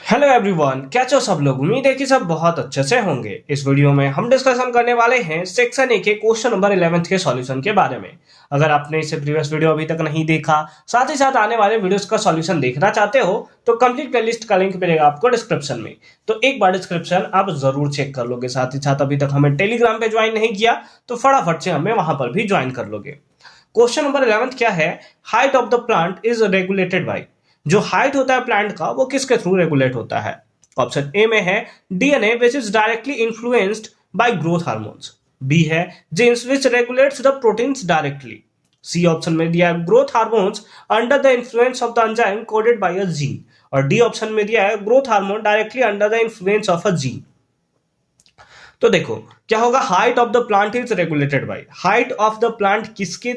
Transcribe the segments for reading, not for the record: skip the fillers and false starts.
Hello everyone, कैसे हो सब लोग। उम्मीद है कि सब बहुत अच्छे से होंगे। इस वीडियो में हम डिस्कशन करने वाले हैं सेक्शन ए के क्वेश्चन नंबर 11 के सॉल्यूशन के बारे में। अगर आपने इससे प्रीवियस वीडियो अभी तक नहीं देखा, साथ ही साथ आने वाले वीडियोस का सॉल्यूशन देखना चाहते हो, तो कंप्लीट प्लेलिस्ट का लिंक मिलेगा आपको डिस्क्रिप्शन में। तो एक बार डिस्क्रिप्शन आप जरूर चेक कर लोगे। साथ ही साथ अभी तक हमें टेलीग्राम पे ज्वाइन नहीं किया तो फटाफट से हमें वहां पर भी ज्वाइन कर लोगे। क्वेश्चन नंबर 11 क्या है? Height of the plant is regulated bye. जो हाइट होता है प्लांट का वो किसके थ्रू रेगुलेट होता है? ऑप्शन ए में है DNA which is directly influenced by growth hormones. B है genes which regulates the proteins directly. C option में दिया है growth hormones under the influence of the enzyme coded by a gene. और D option में दिया है growth hormone directly under the influence of a gene. तो देखो क्या होगा, height of the plant is regulated by. Height of the plant किसके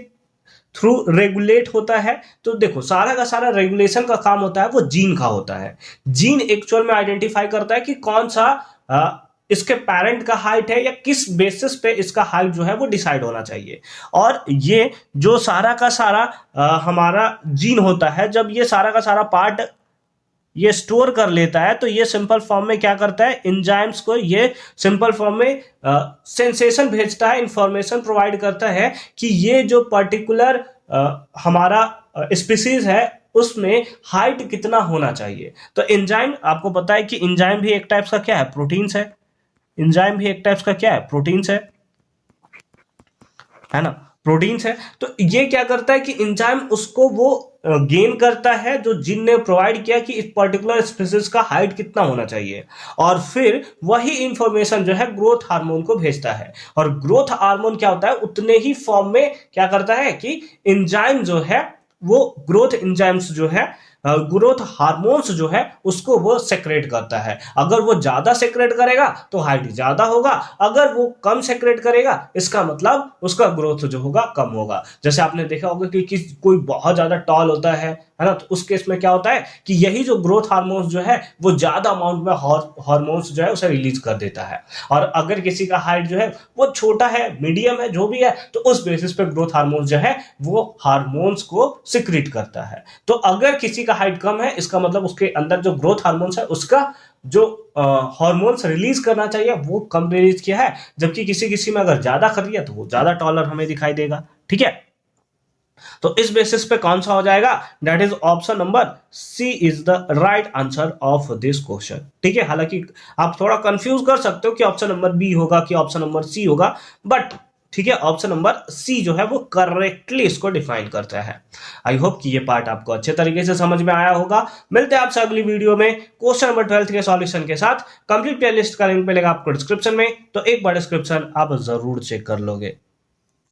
through regulate होता है? तो देखो सारा का सारा रेगुलेशन का काम होता है वो जीन का होता है। जीन एक्चुअल में आइडेंटिफाई करता है कि कौन सा इसके पेरेंट का हाइट है या किस बेसिस पे इसका हाइट जो है वो डिसाइड होना चाहिए। और ये जो सारा का सारा हमारा जीन होता है, जब ये सारा का सारा पार्ट ये स्टोर कर लेता है तो ये सिंपल फॉर्म में क्या करता है, एंजाइम्स को ये सिंपल फॉर्म में सेंसेशन भेजता है, इंफॉर्मेशन प्रोवाइड करता है कि ये जो पर्टिकुलर हमारा स्पीसीज है उसमें हाइट कितना होना चाहिए। तो एंजाइम, आपको पता है कि एंजाइम भी एक टाइप्स का क्या है, प्रोटीन्स है। एंजाइम भी एक टाइप्स का क्या है, प्रोटीन्स है ना, प्रोटीन्स है। तो ये क्या करता है कि एंजाइम उसको वो गेन करता है जो जीन ने प्रोवाइड किया कि इस पर्टिकुलर स्पीसीज का हाइट कितना होना चाहिए, और फिर वही इंफॉर्मेशन जो है ग्रोथ हार्मोन को भेजता है। और ग्रोथ हार्मोन क्या होता है, उतने ही फॉर्म में क्या करता है कि एंजाइम जो है वो ग्रोथ एंजाइम्स जो है ग्रोथ हार्मोन्स जो है उसको वो सेक्रेट करता है। अगर वो ज्यादा सेक्रेट करेगा तो हाइट ज्यादा होगा, अगर वो कम सेक्रेट करेगा इसका मतलब उसका ग्रोथ जो होगा कम होगा। जैसे आपने देखा होगा कि कोई बहुत ज्यादा टॉल होता है ना, तो उस केस में क्या होता है कि यही जो ग्रोथ हार्मोन्स जो है वो ज्यादा अमाउंट में हार्मोन्स जो है उसे रिलीज कर देता है। और अगर किसी का हाइट जो है वो छोटा है, मीडियम है, जो भी है, तो उस बेसिस पे ग्रोथ हार्मोन्स जो है वो हार्मोन्स को सिक्रीट करता है। तो अगर किसी का हाइट कम है इसका मतलब उसके अंदर जो ग्रोथ हार्मोन्स है उसका जो हार्मोन्स रिलीज करना चाहिए वो कम रिलीज किया है, जबकि किसी किसी में अगर ज्यादा कर दिया तो वो ज्यादा टॉलर हमें दिखाई देगा। ठीक है, तो इस बेसिस पे कौन सा हो जाएगा, that is option number C is the right answer of this question. ठीक है, हालांकि आप थोड़ा कंफ्यूज कर सकते हो कि ऑप्शन नंबर बी होगा कि ऑप्शन नंबर सी होगा, बट ठीक है, ऑप्शन नंबर सी जो है वो करेक्टली इसको डिफाइन करता है। आई होप कि ये पार्ट आपको अच्छे तरीके से समझ में आया होगा। मिलते हैं आपसे अगली वीडियो में क्वेश्चन नंबर 12 के सॉल्यूशन के साथ। कंप्लीट प्लेलिस्ट का लिंक मिलेगा आपको डिस्क्रिप्शन में, तो एक बार डिस्क्रिप्शन आप जरूर चेक कर लोगे।